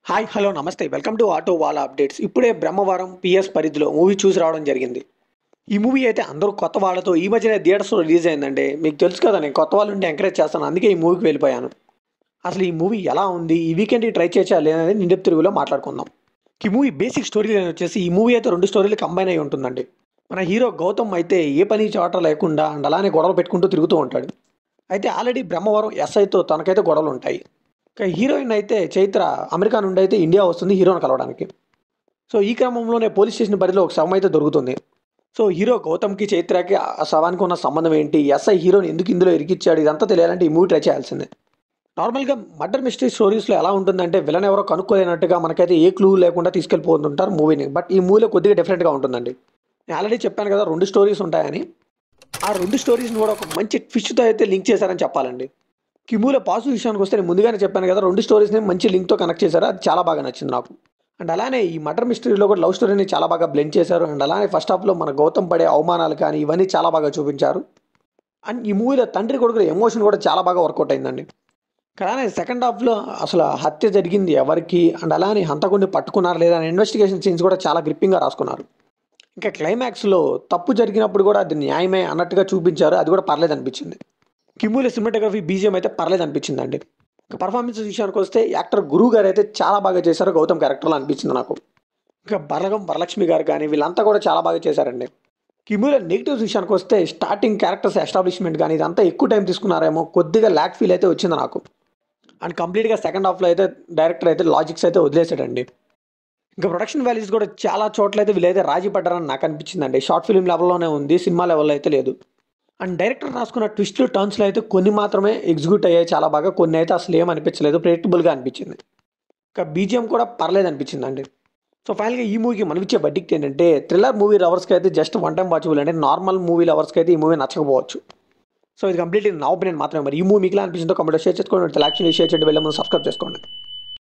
Hi hello నమస్తే welcome to auto వాళ్ళ updates. ఇప్పుడే బ్రహ్మవరం పిఎస్ పరిధిలో మూవీ చూసి రావడం జరిగింది. ఈ మూవీ అయితే అందరూ కొత్త వాళ్ళతో ఈ మధ్యనే థియేటర్స్లో రిలీజ్ అయిందండి. మీకు తెలుసు కదా, నేను కొత్త వాళ్ళు ఉంటే ఎంకరేజ్ చేస్తాను, అందుకే ఈ మూవీకి వెళ్ళిపోయాను. అసలు ఈ మూవీ ఎలా ఉంది, ఈ వీకెండ్ ట్రై చేయచ్చా లేదనేది నిండెప్ తెలుగులో మాట్లాడుకుందాం. ఈ మూవీ బేసిక్ స్టోరీ లైన్ వచ్చేసి, ఈ మూవీ అయితే రెండు స్టోరీలు కంబైన్ అయి ఉంటుందండి. మన హీరో గౌతమ్ అయితే ఏ పని చోట లేకుండా అండ్ అలానే గొడవలు పెట్టుకుంటూ తిరుగుతూ ఉంటాడు. అయితే ఆల్రెడీ బ్రహ్మవరం ఎస్ఐతో తనకైతే గొడవలు ఉంటాయి. ఇక హీరోయిన్ అయితే చైత్ర అమెరికా నుండి అయితే ఇండియా వస్తుంది హీరోని కలవడానికి. సో ఈ క్రమంలోనే పోలీస్ స్టేషన్ పరిధిలో ఒక శవం అయితే దొరుకుతుంది. సో హీరో గౌతమ్కి చైత్రకి ఆ శవానికి ఉన్న సంబంధం ఏంటి, ఎస్ఐ హీరోని ఎందుకు ఇందులో ఇరికిచ్చాడు, ఇదంతా తెలియాలంటే ఈ మూవీ ట్రై చేయాల్సిందే. నార్మల్గా మర్డర్ మిస్టరీ స్టోరీస్లో ఎలా ఉంటుందంటే, విలన్ ఎవరో కనుక్కోలేనట్టుగా మనకైతే ఏ క్లూ లేకుండా తీసుకెళ్ళిపోతుంటారు మూవీని. బట్ ఈ మూవీలో కొద్దిగా డిఫరెంట్గా ఉంటుందండి. నేను ఆల్రెడీ చెప్పాను కదా రెండు స్టోరీస్ ఉంటాయని. ఆ రెండు స్టోరీస్ని కూడా ఒక మంచి ట్విస్ట్తో అయితే లింక్ చేశారని చెప్పాలండి. కిమూల పాజిటివ్ విషయానికి వస్తే నేను ముందుగానే చెప్పాను కదా, రెండు స్టోరీస్ని మంచి లింక్తో కనెక్ట్ చేశారు, అది చాలా బాగా నచ్చింది నాకు. అండ్ అలానే ఈ మర్డర్ మిస్టరీలో కూడా లవ్ స్టోరీని చాలా బాగా బ్లెండ్ చేశారు. అండ్ అలానే ఫస్ట్ హాఫ్లో మన గౌతమ్ పడే అవమానాలు కానీ ఇవన్నీ చాలా బాగా చూపించారు. అండ్ ఈ మూవీలో తండ్రి కొడుకుల ఎమోషన్ కూడా చాలా బాగా వర్కౌట్ అయిందండి. కానీ సెకండ్ హాఫ్లో అసలు హత్య జరిగింది ఎవరికి, అండ్ అలానే హంతకుడిని పట్టుకున్నారు లేదా అని ఇన్వెస్టిగేషన్ సీన్స్ కూడా చాలా గ్రిప్పింగ్గా రాసుకున్నారు. ఇంకా క్లైమాక్స్లో తప్పు జరిగినప్పుడు కూడా అది న్యాయమే అన్నట్టుగా చూపించారు, అది కూడా పర్లేదు అనిపించింది. కిమ్ముల సినిమాటోగ్రఫీ బీజిఎం అయితే పర్లేదు అనిపించిందండి. ఇంకా పర్ఫార్మెన్స్ విషయానికి వస్తే యాక్టర్ గురువు గారు అయితే చాలా బాగా చేశారు గౌతమ్ క్యారెక్టర్లో అనిపించింది నాకు. ఇంకా వరలక్ష్మి గారు కానీ వీళ్ళంతా కూడా చాలా బాగా చేశారండి. కిమ్ముల నెగిటివ్స్ విషయానికి వస్తే స్టార్టింగ్ క్యారెక్టర్స్ ఎస్టాబ్లిష్మెంట్ కానీ ఇదంతా ఎక్కువ టైం తీసుకున్నారేమో, కొద్దిగా ల్యాక్ ఫీల్ అయితే వచ్చింది నాకు. అండ్ కంప్లీట్గా సెకండ్ హాఫ్లో అయితే డైరెక్టర్ అయితే లాజిక్స్ అయితే వదిలేసాడండి. ఇంకా ప్రొడక్షన్ వాల్యూస్ కూడా చాలా చోట్ల అయితే వీళ్ళైతే రాజీ పడ్డారని నాకు అనిపించిందండి. షార్ట్ ఫిల్మ్ లెవెల్లోనే ఉంది, సినిమా లెవెల్లో అయితే లేదు. అండ్ డైరెక్టర్ రాసుకున్న ట్విస్ట్లు టర్న్స్లో అయితే కొన్ని మాత్రమే ఎగ్జిక్యూట్ అయ్యాయి చాలా బాగా, కొన్ని అయితే అసలు ఏమనిపించలేదు, ప్రెడిక్టబుల్గా అనిపించింది. ఇంకా బీజిఎం కూడా పర్లేదు అనిపించిందండి. సో ఫైనల్గా ఈ మూవీకి మనం ఇచ్చే బడ్జెట్ ఏంటంటే, థ్రిల్లర్ మూవీ లవర్స్కి అయితే జస్ట్ వన్ టైం వాచబుల్ అంటే, నార్మల్ మూవీ లవర్స్కి అయితే ఈ మూవీ నచ్చకపోవచ్చు. సో ఇది కంప్లీట్లీ నా ఒపీనియన్ మాత్రమే. మరి ఈ మూవీ మీకు ఎలా అనిపించిందో కామెంట్లో షేర్ చేసుకోండి. లైక్ చేయండి, షేర్ చేయండి, వెళ్ళే ముందు సబ్స్క్రైబ్ చేసుకోండి.